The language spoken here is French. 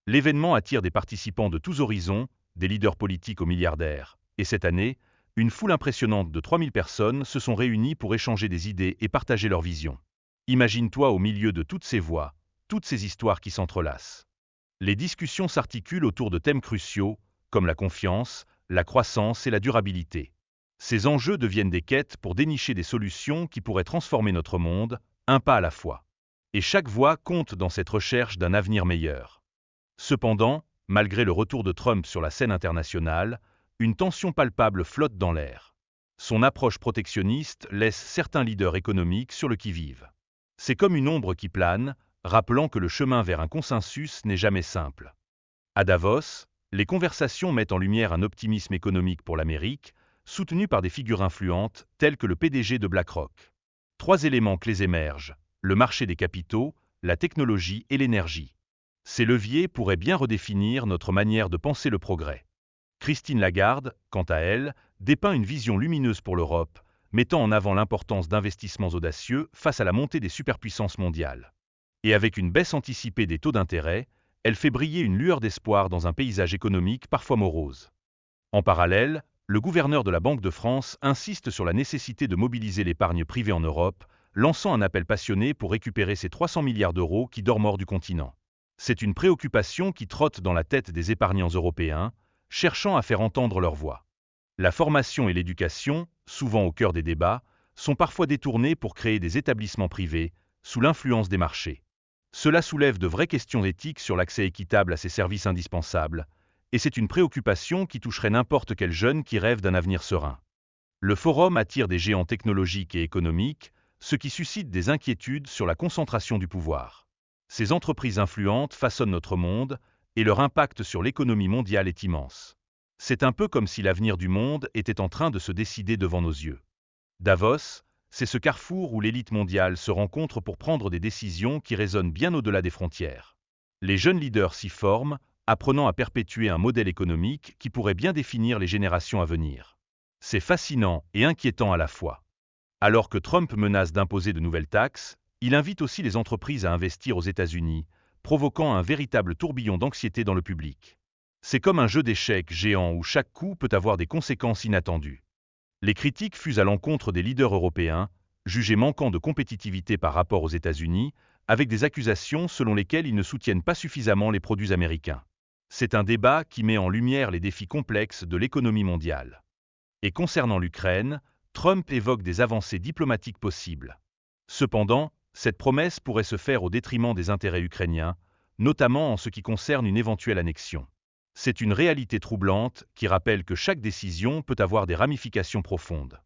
L'événement attire des participants de tous horizons, des leaders politiques aux milliardaires. Et cette année, une foule impressionnante de 3000 personnes se sont réunies pour échanger des idées et partager leurs visions. Imagine-toi au milieu de toutes ces voix, toutes ces histoires qui s'entrelacent. Les discussions s'articulent autour de thèmes cruciaux, comme la confiance, la croissance et la durabilité. Ces enjeux deviennent des quêtes pour dénicher des solutions qui pourraient transformer notre monde, un pas à la fois. Et chaque voix compte dans cette recherche d'un avenir meilleur. Cependant, malgré le retour de Trump sur la scène internationale, une tension palpable flotte dans l'air. Son approche protectionniste laisse certains leaders économiques sur le qui-vive. C'est comme une ombre qui plane, rappelant que le chemin vers un consensus n'est jamais simple. À Davos, les conversations mettent en lumière un optimisme économique pour l'Amérique, soutenu par des figures influentes telles que le PDG de BlackRock. 3 éléments clés émergent: le marché des capitaux, la technologie et l'énergie. Ces leviers pourraient bien redéfinir notre manière de penser le progrès. Christine Lagarde, quant à elle, dépeint une vision lumineuse pour l'Europe, mettant en avant l'importance d'investissements audacieux face à la montée des superpuissances mondiales. Et avec une baisse anticipée des taux d'intérêt, elle fait briller une lueur d'espoir dans un paysage économique parfois morose. En parallèle, le gouverneur de la Banque de France insiste sur la nécessité de mobiliser l'épargne privée en Europe, lançant un appel passionné pour récupérer ces 300 milliards d'euros qui dorment hors du continent. C'est une préoccupation qui trotte dans la tête des épargnants européens, cherchant à faire entendre leur voix. La formation et l'éducation, souvent au cœur des débats, sont parfois détournées pour créer des établissements privés, sous l'influence des marchés. Cela soulève de vraies questions éthiques sur l'accès équitable à ces services indispensables, et c'est une préoccupation qui toucherait n'importe quel jeune qui rêve d'un avenir serein. Le forum attire des géants technologiques et économiques, ce qui suscite des inquiétudes sur la concentration du pouvoir. Ces entreprises influentes façonnent notre monde, et leur impact sur l'économie mondiale est immense. C'est un peu comme si l'avenir du monde était en train de se décider devant nos yeux. Davos, c'est ce carrefour où l'élite mondiale se rencontre pour prendre des décisions qui résonnent bien au-delà des frontières. Les jeunes leaders s'y forment, apprenant à perpétuer un modèle économique qui pourrait bien définir les générations à venir. C'est fascinant et inquiétant à la fois. Alors que Trump menace d'imposer de nouvelles taxes, il invite aussi les entreprises à investir aux États-Unis, provoquant un véritable tourbillon d'anxiété dans le public. C'est comme un jeu d'échecs géant où chaque coup peut avoir des conséquences inattendues. Les critiques fusent à l'encontre des leaders européens, jugés manquant de compétitivité par rapport aux États-Unis, avec des accusations selon lesquelles ils ne soutiennent pas suffisamment les produits américains. C'est un débat qui met en lumière les défis complexes de l'économie mondiale. Et concernant l'Ukraine, Trump évoque des avancées diplomatiques possibles. Cependant, cette promesse pourrait se faire au détriment des intérêts ukrainiens, notamment en ce qui concerne une éventuelle annexion. C'est une réalité troublante qui rappelle que chaque décision peut avoir des ramifications profondes.